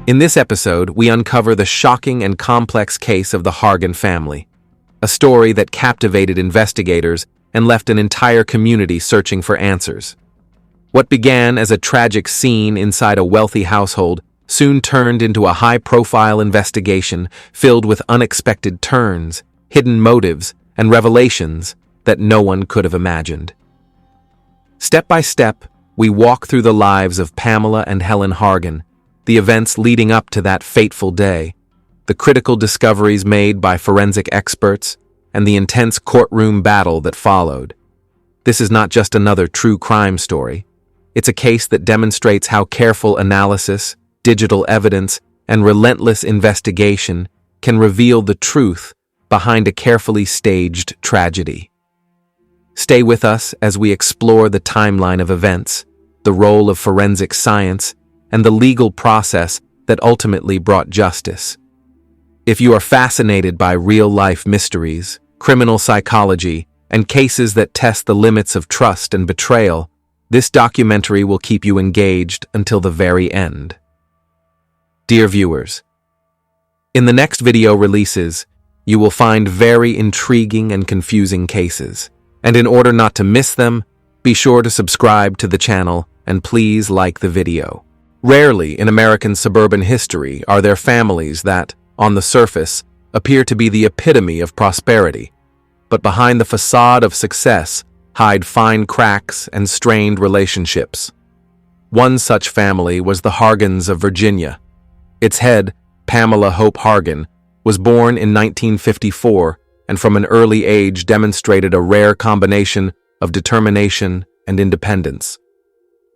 In this episode, we uncover the shocking and complex case of the Hargan family, a story that captivated investigators and left an entire community searching for answers. What began as a tragic scene inside a wealthy household soon turned into a high-profile investigation filled with unexpected turns, hidden motives, and revelations that no one could have imagined. Step by step, we walk through the lives of Pamela and Helen Hargan, the events leading up to that fateful day, the critical discoveries made by forensic experts, and the intense courtroom battle that followed. This is not just another true crime story. It's a case that demonstrates how careful analysis, digital evidence, and relentless investigation can reveal the truth behind a carefully staged tragedy. Stay with us as we explore the timeline of events, the role of forensic science, and the legal process that ultimately brought justice. If you are fascinated by real-life mysteries, criminal psychology, and cases that test the limits of trust and betrayal, this documentary will keep you engaged until the very end. Dear viewers, in the next video releases, you will find very intriguing and confusing cases. And in order not to miss them, be sure to subscribe to the channel and please like the video. Rarely in American suburban history are there families that, on the surface, appear to be the epitome of prosperity, but behind the facade of success hide fine cracks and strained relationships. One such family was the Hargans of Virginia. Its head, Pamela Hope Hargan, was born in 1954 and from an early age demonstrated a rare combination of determination and independence.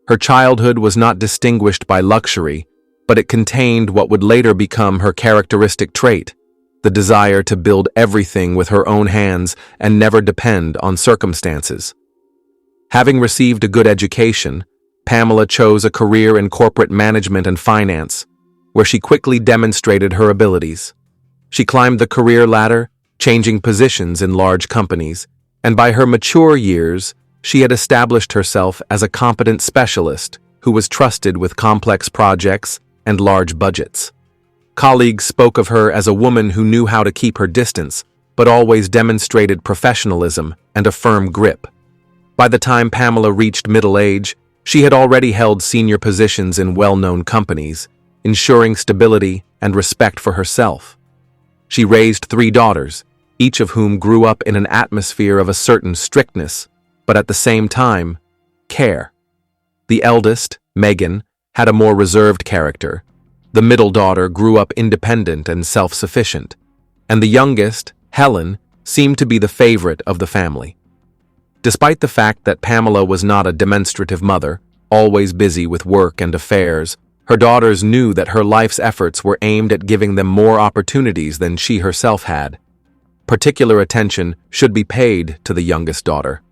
Her childhood was not distinguished by luxury, but it contained what would later become her characteristic trait, the desire to build everything with her own hands and never depend on circumstances. Having received a good education, Pamela chose a career in corporate management and finance, where she quickly demonstrated her abilities. She climbed the career ladder, changing positions in large companies, and by her mature years, she had established herself as a competent specialist who was trusted with complex projects and large budgets. Colleagues spoke of her as a woman who knew how to keep her distance, but always demonstrated professionalism and a firm grip. By the time Pamela reached middle age, she had already held senior positions in well-known companies, ensuring stability and respect for herself. She raised 3 daughters, each of whom grew up in an atmosphere of a certain strictness, but at the same time, care. The eldest, Megan, had a more reserved character. The middle daughter grew up independent and self-sufficient, and the youngest, Helen, seemed to be the favorite of the family. Despite the fact that Pamela was not a demonstrative mother, always busy with work and affairs, her daughters knew that her life's efforts were aimed at giving them more opportunities than she herself had. Particular attention should be paid to the youngest daughter.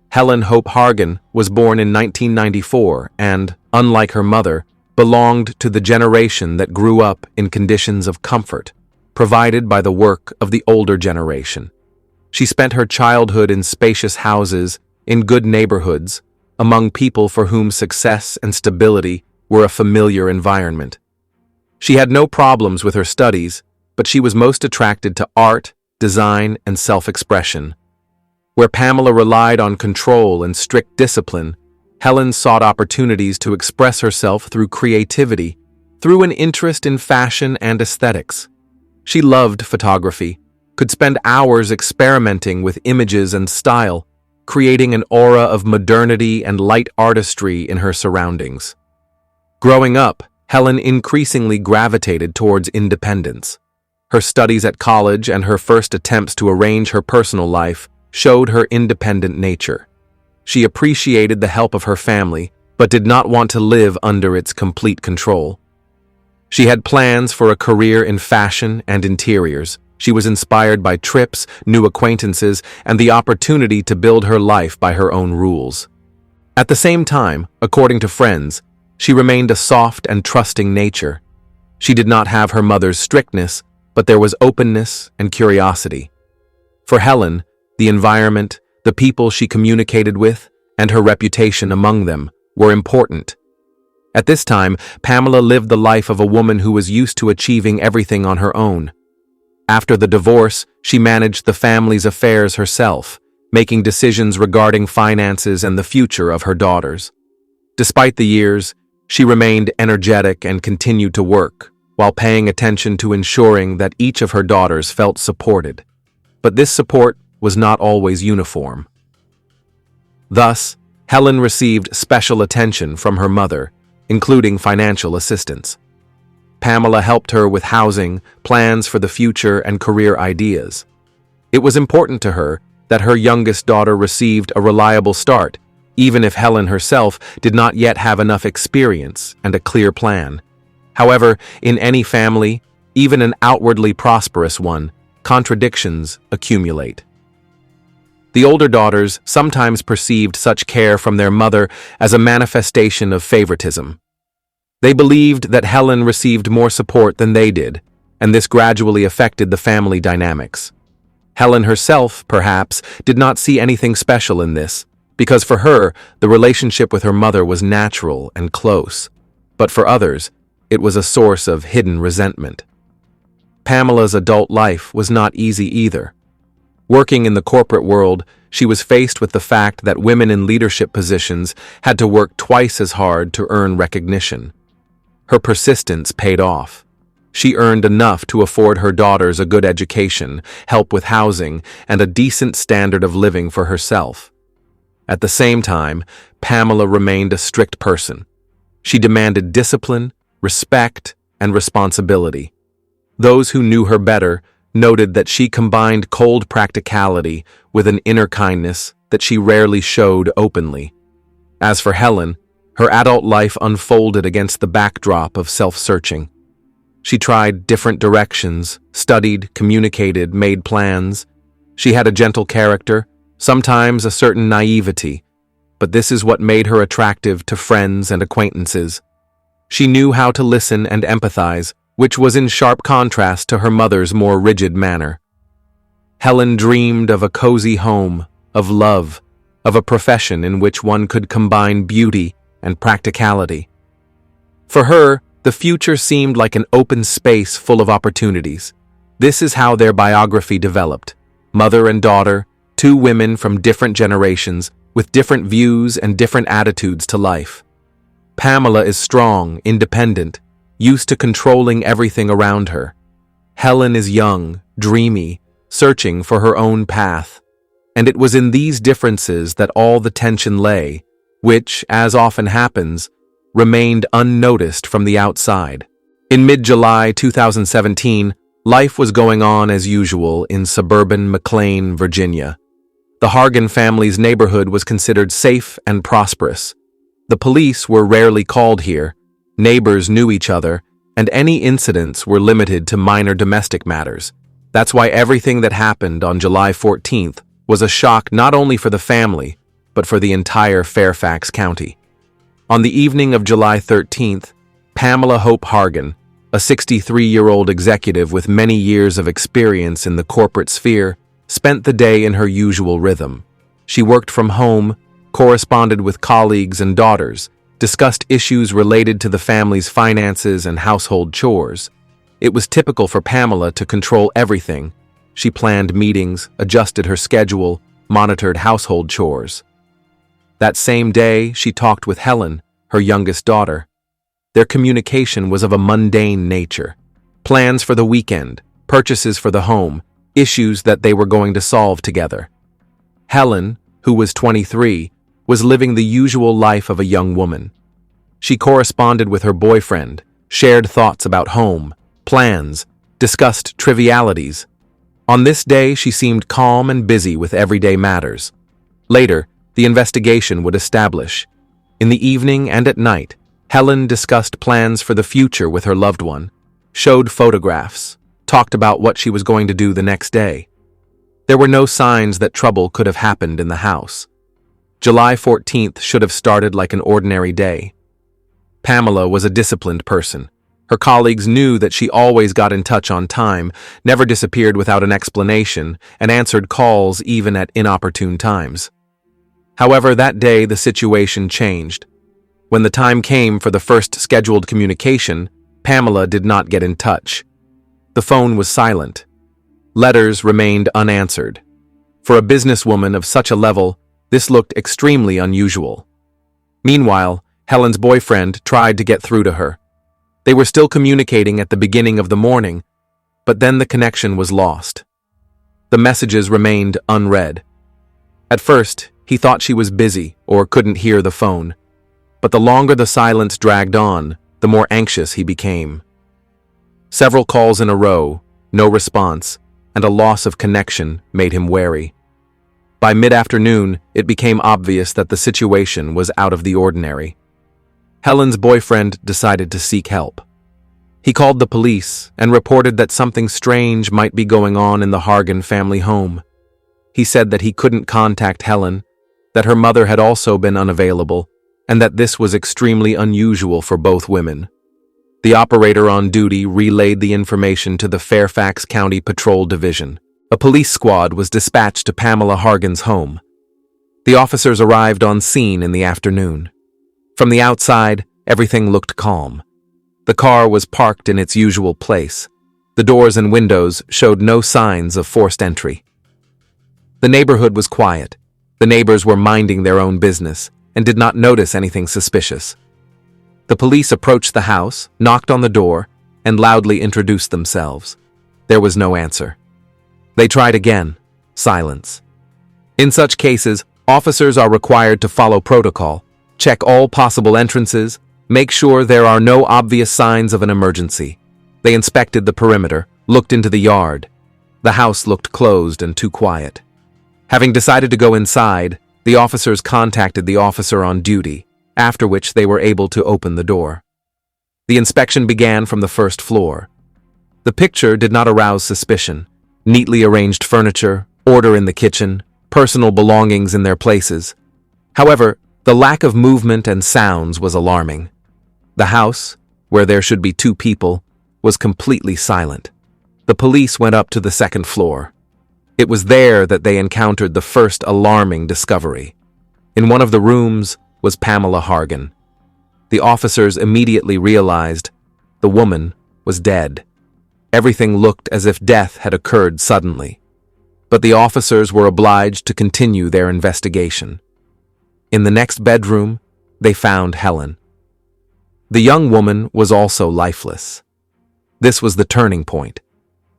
Helen Hope Hargan was born in 1994 and, unlike her mother, belonged to the generation that grew up in conditions of comfort, provided by the work of the older generation. She spent her childhood in spacious houses, in good neighborhoods, among people for whom success and stability were a familiar environment. She had no problems with her studies, but she was most attracted to art, design, and self-expression. Where Pamela relied on control and strict discipline, Helen sought opportunities to express herself through creativity, through an interest in fashion and aesthetics. She loved photography, could spend hours experimenting with images and style, creating an aura of modernity and light artistry in her surroundings. Growing up, Helen increasingly gravitated towards independence. Her studies at college and her first attempts to arrange her personal life showed her independent nature. She appreciated the help of her family, but did not want to live under its complete control. She had plans for a career in fashion and interiors. She was inspired by trips, new acquaintances, and the opportunity to build her life by her own rules. At the same time, according to friends, she remained a soft and trusting nature. She did not have her mother's strictness, but there was openness and curiosity. For Helen, the environment, the people she communicated with, and her reputation among them were important. At this time, Pamela lived the life of a woman who was used to achieving everything on her own. After the divorce, she managed the family's affairs herself, making decisions regarding finances and the future of her daughters. Despite the years, she remained energetic and continued to work, while paying attention to ensuring that each of her daughters felt supported. But this support was not always uniform. Thus, Helen received special attention from her mother, including financial assistance. Pamela helped her with housing, plans for the future, and career ideas. It was important to her that her youngest daughter received a reliable start, even if Helen herself did not yet have enough experience and a clear plan. However, in any family, even an outwardly prosperous one, contradictions accumulate. The older daughters sometimes perceived such care from their mother as a manifestation of favoritism. They believed that Helen received more support than they did, and this gradually affected the family dynamics. Helen herself, perhaps, did not see anything special in this, because for her, the relationship with her mother was natural and close. But for others, it was a source of hidden resentment. Pamela's adult life was not easy either. Working in the corporate world, she was faced with the fact that women in leadership positions had to work twice as hard to earn recognition. Her persistence paid off. She earned enough to afford her daughters a good education, help with housing, and a decent standard of living for herself. At the same time, Pamela remained a strict person. She demanded discipline, respect, and responsibility. Those who knew her better noted that she combined cold practicality with an inner kindness that she rarely showed openly. As for Helen, her adult life unfolded against the backdrop of self-searching. She tried different directions, studied, communicated, made plans. She had a gentle character, sometimes a certain naivety, but this is what made her attractive to friends and acquaintances. She knew how to listen and empathize, which was in sharp contrast to her mother's more rigid manner. Helen dreamed of a cozy home, of love, of a profession in which one could combine beauty and practicality. For her, the future seemed like an open space full of opportunities. This is how their biography developed. Mother and daughter, two women from different generations, with different views and different attitudes to life. Pamela is strong, independent, used to controlling everything around her. Helen is young, dreamy, searching for her own path. And it was in these differences that all the tension lay, which, as often happens, remained unnoticed from the outside. In mid-July 2017, life was going on as usual in suburban McLean, Virginia. The Hargan family's neighborhood was considered safe and prosperous. The police were rarely called here, neighbors knew each other, and any incidents were limited to minor domestic matters. That's why everything that happened on July 14th was a shock not only for the family, but for the entire Fairfax County. On the evening of July 13th, Pamela Hope Hargan, a 63-year-old executive with many years of experience in the corporate sphere, spent the day in her usual rhythm. She worked from home, corresponded with colleagues and daughters, discussed issues related to the family's finances and household chores. It was typical for Pamela to control everything. She planned meetings, adjusted her schedule, monitored household chores. That same day, she talked with Helen, her youngest daughter. Their communication was of a mundane nature. Plans for the weekend, purchases for the home, issues that they were going to solve together. Helen, who was 23, was living the usual life of a young woman. She corresponded with her boyfriend, shared thoughts about home, plans, discussed trivialities. On this day, she seemed calm and busy with everyday matters. Later, the investigation would establish. In the evening and at night, Helen discussed plans for the future with her loved one, showed photographs, talked about what she was going to do the next day. There were no signs that trouble could have happened in the house. July 14th should have started like an ordinary day. Pamela was a disciplined person. Her colleagues knew that she always got in touch on time, never disappeared without an explanation, and answered calls even at inopportune times. However, that day the situation changed. When the time came for the first scheduled communication, Pamela did not get in touch. The phone was silent. Letters remained unanswered. For a businesswoman of such a level, this looked extremely unusual. Meanwhile, Helen's boyfriend tried to get through to her. They were still communicating at the beginning of the morning, but then the connection was lost. The messages remained unread. At first, he thought she was busy or couldn't hear the phone, but the longer the silence dragged on, the more anxious he became. Several calls in a row, no response, and a loss of connection made him wary. By mid-afternoon, it became obvious that the situation was out of the ordinary. Helen's boyfriend decided to seek help. He called the police and reported that something strange might be going on in the Hargan family home. He said that he couldn't contact Helen, that her mother had also been unavailable, and that this was extremely unusual for both women. The operator on duty relayed the information to the Fairfax County Patrol Division. A police squad was dispatched to Pamela Hargan's home. The officers arrived on scene in the afternoon. From the outside, everything looked calm. The car was parked in its usual place. The doors and windows showed no signs of forced entry. The neighborhood was quiet. The neighbors were minding their own business and did not notice anything suspicious. The police approached the house, knocked on the door, and loudly introduced themselves. There was no answer. They tried again. Silence. In such cases, officers are required to follow protocol, check all possible entrances, make sure there are no obvious signs of an emergency. They inspected the perimeter, looked into the yard. The house looked closed and too quiet. Having decided to go inside, the officers contacted the officer on duty, after which they were able to open the door. The inspection began from the first floor. The picture did not arouse suspicion. Neatly arranged furniture, order in the kitchen, personal belongings in their places. However, the lack of movement and sounds was alarming. The house, where there should be 2 people, was completely silent. The police went up to the second floor. It was there that they encountered the first alarming discovery. In one of the rooms was Pamela Hargan. The officers immediately realized the woman was dead. Everything looked as if death had occurred suddenly, but the officers were obliged to continue their investigation. In the next bedroom, they found Helen. The young woman was also lifeless. This was the turning point.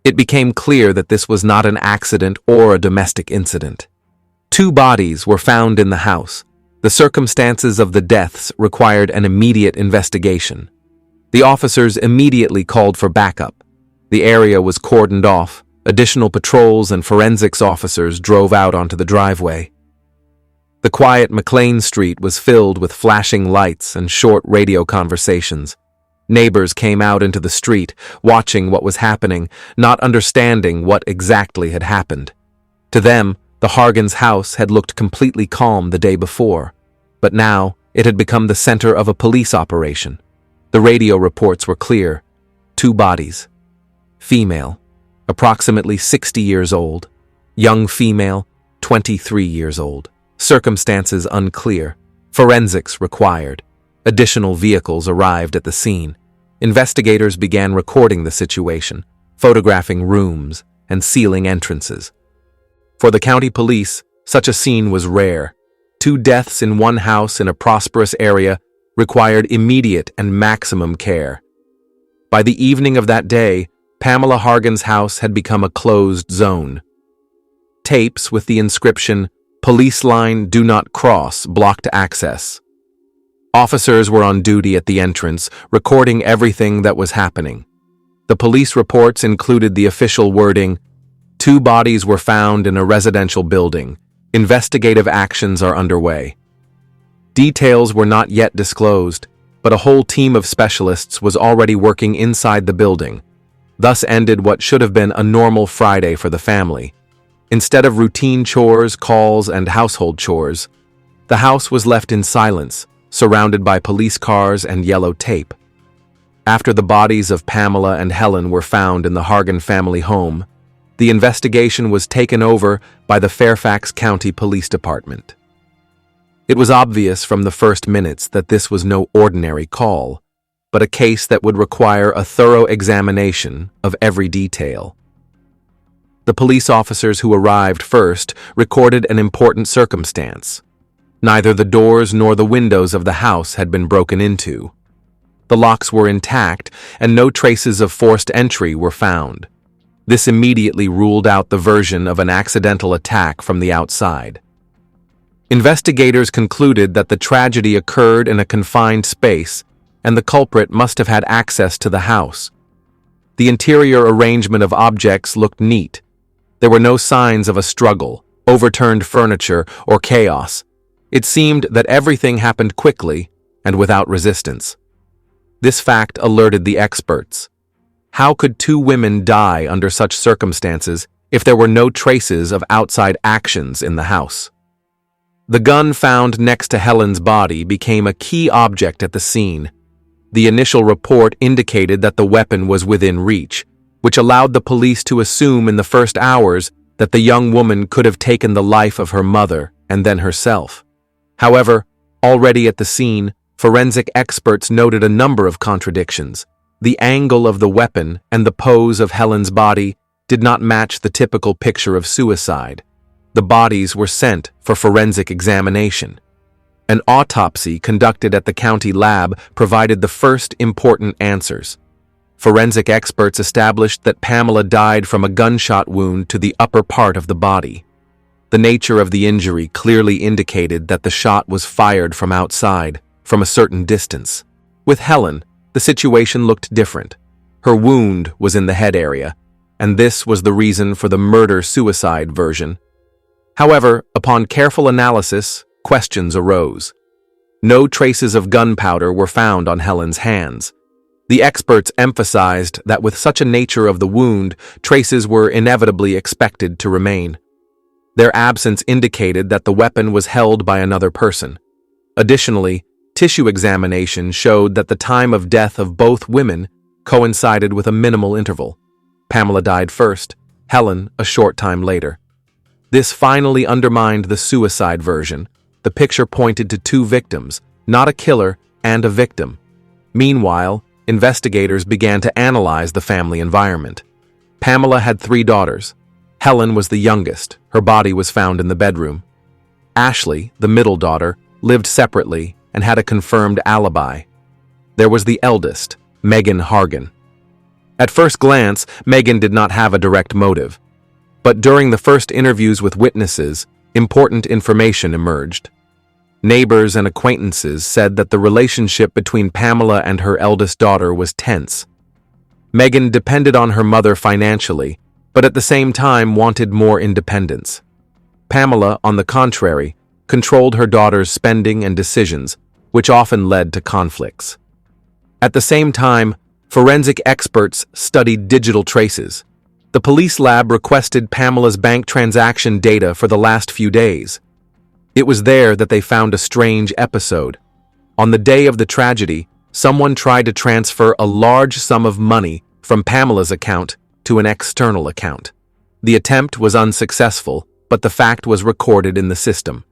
It became clear that this was not an accident or a domestic incident. 2 bodies were found in the house. The circumstances of the deaths required an immediate investigation. The officers immediately called for backup. The area was cordoned off. Additional patrols and forensics officers drove out onto the driveway. The quiet McLean Street was filled with flashing lights and short radio conversations. Neighbors came out into the street, watching what was happening, not understanding what exactly had happened. To them, the Hargans' house had looked completely calm the day before, but now it had become the center of a police operation. The radio reports were clear. 2 bodies. Female, approximately 60 years old. Young female, 23 years old. Circumstances unclear. Forensics required. Additional vehicles arrived at the scene. Investigators began recording the situation, photographing rooms, and sealing entrances. For the county police, such a scene was rare. 2 deaths in one house in a prosperous area required immediate and maximum care. By the evening of that day, Pamela Hargan's house had become a closed zone. Tapes with the inscription, "Police line do not cross," blocked access. Officers were on duty at the entrance, recording everything that was happening. The police reports included the official wording, "2 bodies were found in a residential building. Investigative actions are underway." Details were not yet disclosed, but a whole team of specialists was already working inside the building. Thus ended what should have been a normal Friday for the family. Instead of routine chores, calls, and household chores, the house was left in silence, surrounded by police cars and yellow tape. After the bodies of Pamela and Helen were found in the Hargan family home, the investigation was taken over by the Fairfax County Police Department. It was obvious from the first minutes that this was no ordinary call, but a case that would require a thorough examination of every detail. The police officers who arrived first recorded an important circumstance. Neither the doors nor the windows of the house had been broken into. The locks were intact, and no traces of forced entry were found. This immediately ruled out the version of an accidental attack from the outside. Investigators concluded that the tragedy occurred in a confined space, and the culprit must have had access to the house. The interior arrangement of objects looked neat. There were no signs of a struggle, overturned furniture, or chaos. It seemed that everything happened quickly and without resistance. This fact alerted the experts. How could two women die under such circumstances if there were no traces of outside actions in the house? The gun found next to Helen's body became a key object at the scene. The initial report indicated that the weapon was within reach, which allowed the police to assume in the first hours that the young woman could have taken the life of her mother and then herself. However, already at the scene, forensic experts noted a number of contradictions. The angle of the weapon and the pose of Helen's body did not match the typical picture of suicide. The bodies were sent for forensic examination. An autopsy conducted at the county lab provided the first important answers. Forensic experts established that Pamela died from a gunshot wound to the upper part of the body. The nature of the injury clearly indicated that the shot was fired from outside, from a certain distance. With Helen, the situation looked different. Her wound was in the head area, and this was the reason for the murder-suicide version. However, upon careful analysis, questions arose. No traces of gunpowder were found on Helen's hands. The experts emphasized that with such a nature of the wound, traces were inevitably expected to remain. Their absence indicated that the weapon was held by another person. Additionally, tissue examination showed that the time of death of both women coincided with a minimal interval. Pamela died first, Helen a short time later. This finally undermined the suicide version. The picture pointed to two victims, not a killer and a victim. Meanwhile, investigators began to analyze the family environment. Pamela had 3 daughters. Helen was the youngest. Her body was found in the bedroom. Ashley, the middle daughter, lived separately and had a confirmed alibi. There was the eldest, Megan Hargan. At first glance, Megan did not have a direct motive. But during the first interviews with witnesses, important information emerged. Neighbors and acquaintances said that the relationship between Pamela and her eldest daughter was tense. Megan depended on her mother financially, but at the same time wanted more independence. Pamela, on the contrary, controlled her daughter's spending and decisions, which often led to conflicts. At the same time, forensic experts studied digital traces. The police lab requested Pamela's bank transaction data for the last few days. It was there that they found a strange episode. On the day of the tragedy, someone tried to transfer a large sum of money from Pamela's account to an external account. The attempt was unsuccessful, but the fact was recorded in the system.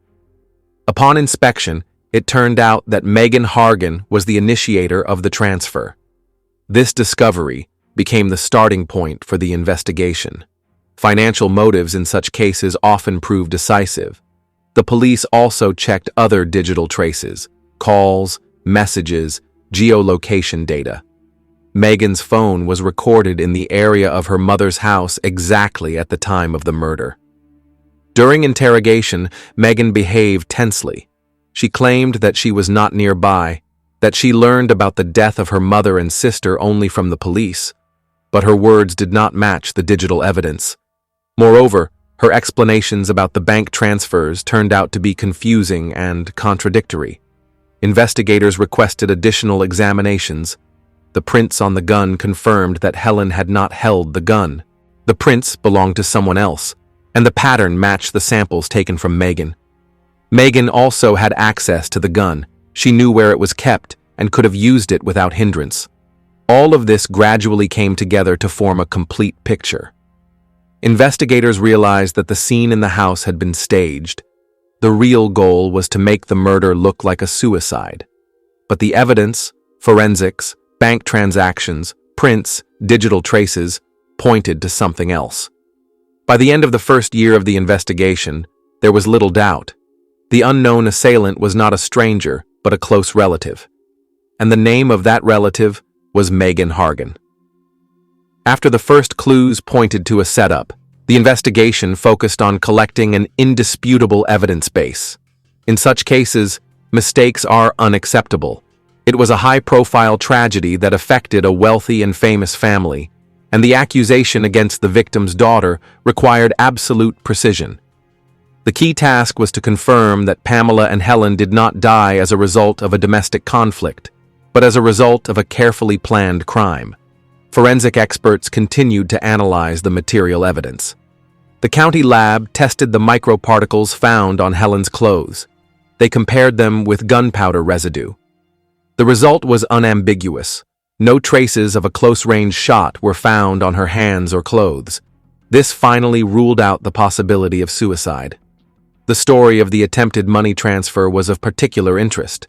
Upon inspection, it turned out that Megan Hargan was the initiator of the transfer. This discovery became the starting point for the investigation. Financial motives in such cases often prove decisive. The police also checked other digital traces, calls, messages, geolocation data. Megan's phone was recorded in the area of her mother's house exactly at the time of the murder. During interrogation, Megan behaved tensely. She claimed that she was not nearby, that she learned about the death of her mother and sister only from the police, but her words did not match the digital evidence. Moreover, her explanations about the bank transfers turned out to be confusing and contradictory. Investigators requested additional examinations. The prints on the gun confirmed that Helen had not held the gun. The prints belonged to someone else, and the pattern matched the samples taken from Megan. Megan also had access to the gun. She knew where it was kept and could have used it without hindrance. All of this gradually came together to form a complete picture. Investigators realized that the scene in the house had been staged. The real goal was to make the murder look like a suicide. But the evidence, forensics, bank transactions, prints, digital traces, pointed to something else. By the end of the first year of the investigation, there was little doubt. The unknown assailant was not a stranger, but a close relative. And the name of that relative was Megan Hargan. After the first clues pointed to a setup, the investigation focused on collecting an indisputable evidence base. In such cases, mistakes are unacceptable. It was a high-profile tragedy that affected a wealthy and famous family, and the accusation against the victim's daughter required absolute precision. The key task was to confirm that Pamela and Helen did not die as a result of a domestic conflict, but as a result of a carefully planned crime. Forensic experts continued to analyze the material evidence. The county lab tested the microparticles found on Helen's clothes. They compared them with gunpowder residue. The result was unambiguous. No traces of a close-range shot were found on her hands or clothes. This finally ruled out the possibility of suicide. The story of the attempted money transfer was of particular interest.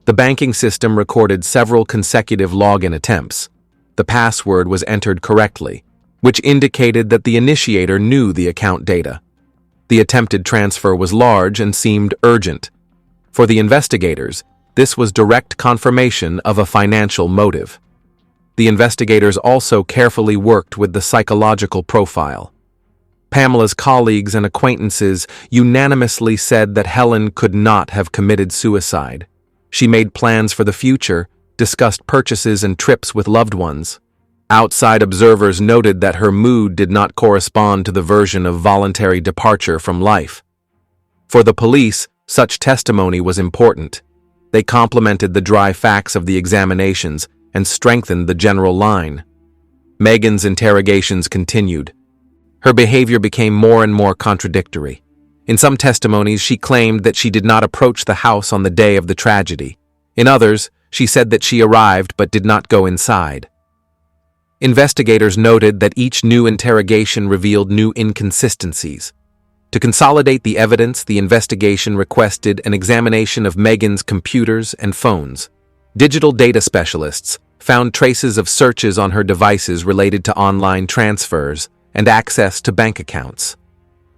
The banking system recorded several consecutive login attempts. The password was entered correctly, which indicated that the initiator knew the account data. The attempted transfer was large and seemed urgent. For the investigators, this was direct confirmation of a financial motive. The investigators also carefully worked with the psychological profile. Pamela's colleagues and acquaintances unanimously said that Helen could not have committed suicide. She made plans for the future, discussed purchases and trips with loved ones. Outside observers noted that her mood did not correspond to the version of voluntary departure from life. For the police, such testimony was important. They complemented the dry facts of the examinations and strengthened the general line. Megan's interrogations continued. Her behavior became more and more contradictory. In some testimonies, she claimed that she did not approach the house on the day of the tragedy. In others, she said that she arrived but did not go inside. Investigators noted that each new interrogation revealed new inconsistencies. To consolidate the evidence, the investigation requested an examination of Megan's computers and phones. Digital data specialists found traces of searches on her devices related to online transfers and access to bank accounts.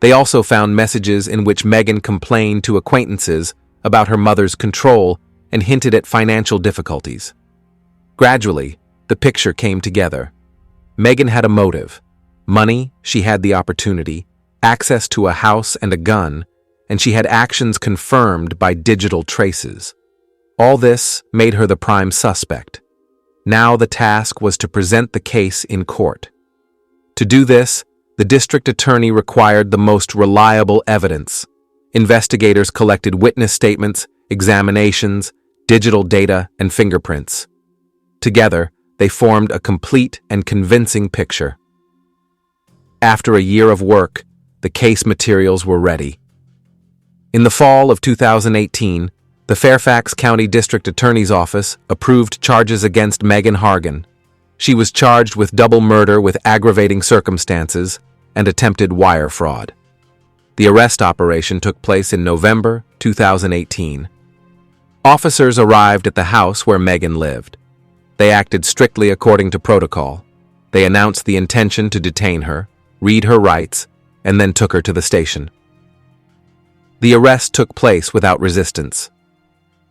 They also found messages in which Megan complained to acquaintances about her mother's control and hinted at financial difficulties. Gradually, the picture came together. Megan had a motive. Money, she had the opportunity, access to a house and a gun, and she had actions confirmed by digital traces. All this made her the prime suspect. Now the task was to present the case in court. To do this, the district attorney required the most reliable evidence. Investigators collected witness statements, examinations, digital data, and fingerprints. Together, they formed a complete and convincing picture. After a year of work, the case materials were ready. In the fall of 2018, the Fairfax County District Attorney's Office approved charges against Megan Hargan. She was charged with double murder with aggravating circumstances and attempted wire fraud. The arrest operation took place in November 2018. Officers arrived at the house where Megan lived. They acted strictly according to protocol. They announced the intention to detain her, read her rights, and then took her to the station. The arrest took place without resistance.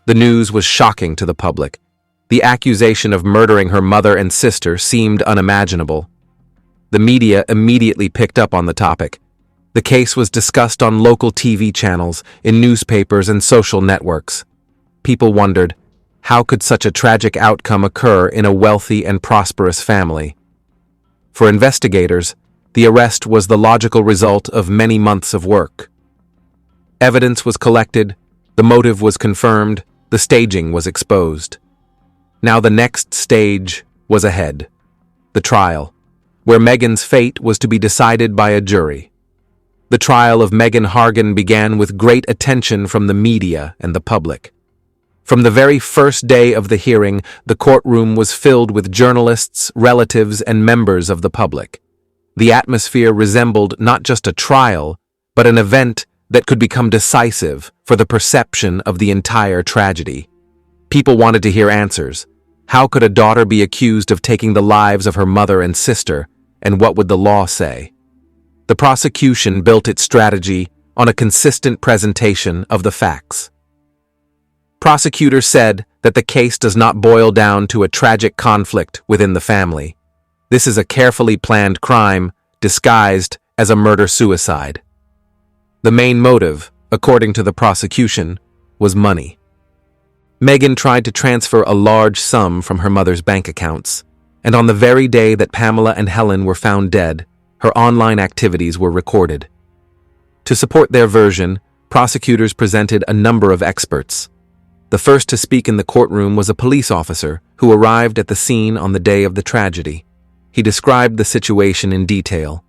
The news was shocking to the public. The accusation of murdering her mother and sister seemed unimaginable. The media immediately picked up on the topic. The case was discussed on local TV channels, in newspapers, and social networks. People wondered, how could such a tragic outcome occur in a wealthy and prosperous family? For investigators, the arrest was the logical result of many months of work. Evidence was collected, the motive was confirmed, the staging was exposed. Now the next stage was ahead, the trial, where Megan's fate was to be decided by a jury. The trial of Megan Hargan began with great attention from the media and the public. From the very first day of the hearing, the courtroom was filled with journalists, relatives, and members of the public. The atmosphere resembled not just a trial, but an event that could become decisive for the perception of the entire tragedy. People wanted to hear answers. How could a daughter be accused of taking the lives of her mother and sister, and what would the law say? The prosecution built its strategy on a consistent presentation of the facts. Prosecutors said that the case does not boil down to a tragic conflict within the family. This is a carefully planned crime disguised as a murder-suicide. The main motive, according to the prosecution, was money. Megan tried to transfer a large sum from her mother's bank accounts, and on the very day that Pamela and Helen were found dead, her online activities were recorded. To support their version, prosecutors presented a number of experts. The first to speak in the courtroom was a police officer who arrived at the scene on the day of the tragedy. He described the situation in detail: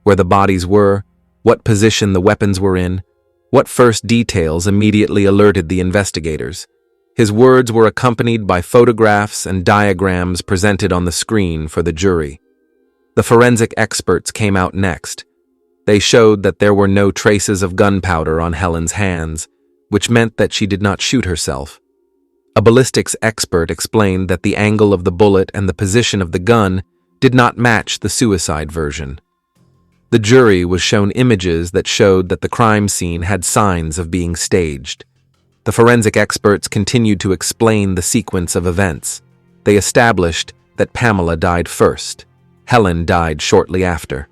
where the bodies were, what position the weapons were in, what first details immediately alerted the investigators. His words were accompanied by photographs and diagrams presented on the screen for the jury. The forensic experts came out next. They showed that there were no traces of gunpowder on Helen's hands, which meant that she did not shoot herself. A ballistics expert explained that the angle of the bullet and the position of the gun did not match the suicide version. The jury was shown images that showed that the crime scene had signs of being staged. The forensic experts continued to explain the sequence of events. They established that Pamela died first. Helen died shortly after.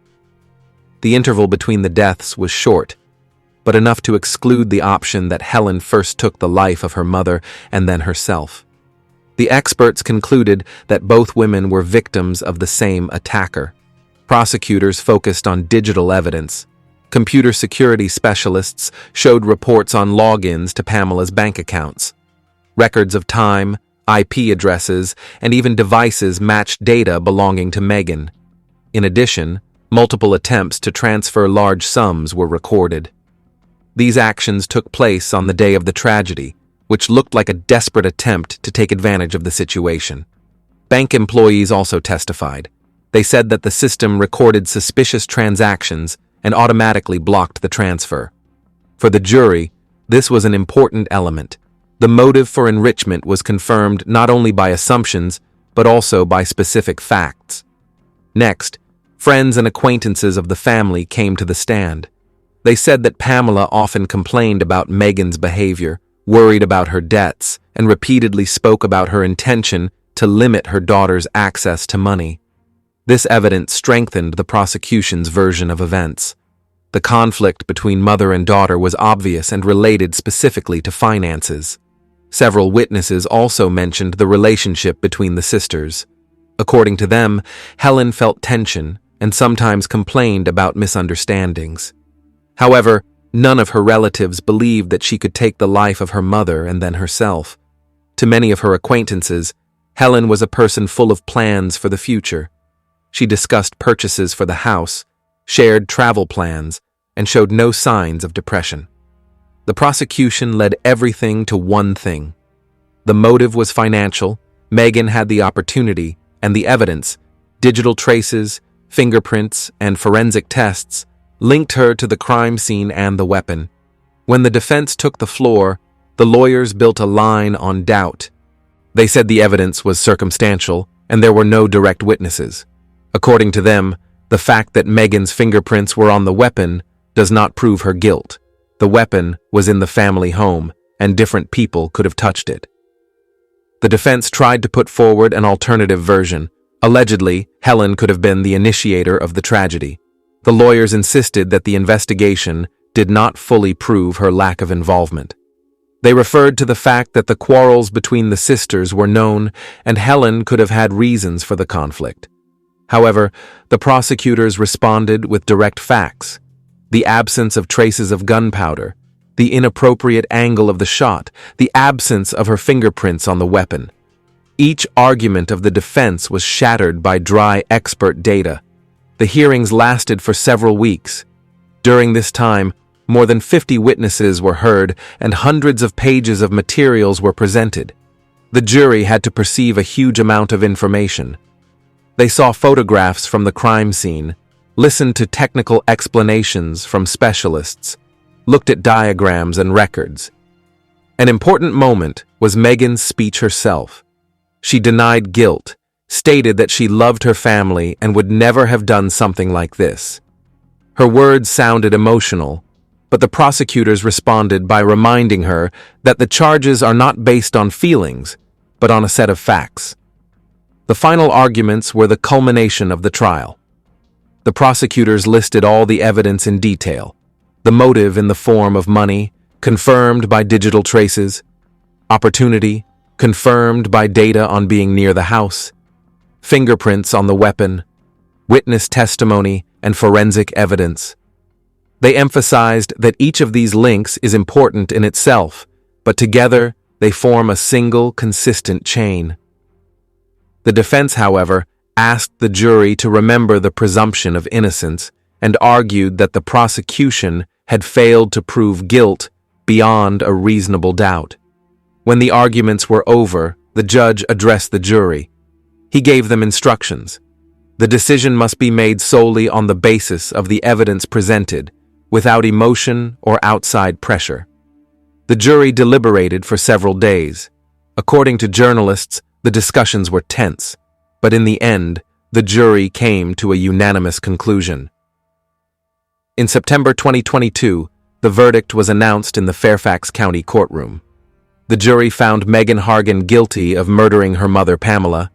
The interval between the deaths was short, but enough to exclude the option that Helen first took the life of her mother and then herself. The experts concluded that both women were victims of the same attacker. Prosecutors focused on digital evidence. Computer security specialists showed reports on logins to Pamela's bank accounts. Records of time, IP addresses, and even devices matched data belonging to Megan. In addition, multiple attempts to transfer large sums were recorded. These actions took place on the day of the tragedy, which looked like a desperate attempt to take advantage of the situation. Bank employees also testified. They said that the system recorded suspicious transactions and automatically blocked the transfer. For the jury, this was an important element. The motive for enrichment was confirmed not only by assumptions, but also by specific facts. Next, friends and acquaintances of the family came to the stand. They said that Pamela often complained about Megan's behavior, worried about her debts, and repeatedly spoke about her intention to limit her daughter's access to money. This evidence strengthened the prosecution's version of events. The conflict between mother and daughter was obvious and related specifically to finances. Several witnesses also mentioned the relationship between the sisters. According to them, Helen felt tension and sometimes complained about misunderstandings. However, none of her relatives believed that she could take the life of her mother and then herself. To many of her acquaintances, Helen was a person full of plans for the future. She discussed purchases for the house, shared travel plans, and showed no signs of depression. The prosecution led everything to one thing. The motive was financial. Megan had the opportunity and the evidence. Digital traces, fingerprints, and forensic tests linked her to the crime scene and the weapon. When the defense took the floor, the lawyers built a line on doubt. They said the evidence was circumstantial and there were no direct witnesses. According to them, the fact that Megan's fingerprints were on the weapon does not prove her guilt. The weapon was in the family home, and different people could have touched it. The defense tried to put forward an alternative version. Allegedly, Helen could have been the initiator of the tragedy. The lawyers insisted that the investigation did not fully prove her lack of involvement. They referred to the fact that the quarrels between the sisters were known, and Helen could have had reasons for the conflict. However, the prosecutors responded with direct facts: the absence of traces of gunpowder, the inappropriate angle of the shot, the absence of her fingerprints on the weapon. Each argument of the defense was shattered by dry expert data. The hearings lasted for several weeks. During this time, more than 50 witnesses were heard and hundreds of pages of materials were presented. The jury had to perceive a huge amount of information. They saw photographs from the crime scene, listened to technical explanations from specialists, looked at diagrams and records. An important moment was Megan's speech herself. She denied guilt, stated that she loved her family and would never have done something like this. Her words sounded emotional, but the prosecutors responded by reminding her that the charges are not based on feelings, but on a set of facts. The final arguments were the culmination of the trial. The prosecutors listed all the evidence in detail: the motive in the form of money, confirmed by digital traces; opportunity, confirmed by data on being near the house; fingerprints on the weapon; witness testimony, and forensic evidence. They emphasized that each of these links is important in itself, but together they form a single, consistent chain. The defense, however, asked the jury to remember the presumption of innocence and argued that the prosecution had failed to prove guilt beyond a reasonable doubt. When the arguments were over, the judge addressed the jury. He gave them instructions. The decision must be made solely on the basis of the evidence presented, without emotion or outside pressure. The jury deliberated for several days. According to journalists, the discussions were tense, but in the end, the jury came to a unanimous conclusion. In September 2022, the verdict was announced in the Fairfax County courtroom. The jury found Megan Hargan guilty of murdering her mother Pamela,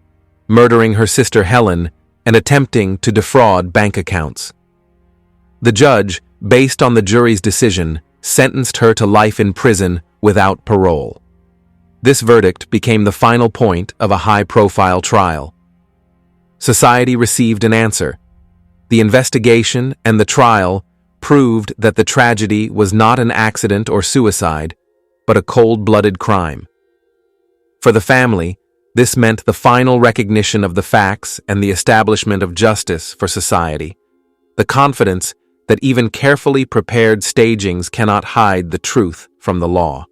murdering her sister Helen, and attempting to defraud bank accounts. The judge, based on the jury's decision, sentenced her to life in prison without parole. This verdict became the final point of a high-profile trial. Society received an answer. The investigation and the trial proved that the tragedy was not an accident or suicide, but a cold-blooded crime. For the family, this meant the final recognition of the facts and the establishment of justice for society, the confidence that even carefully prepared stagings cannot hide the truth from the law.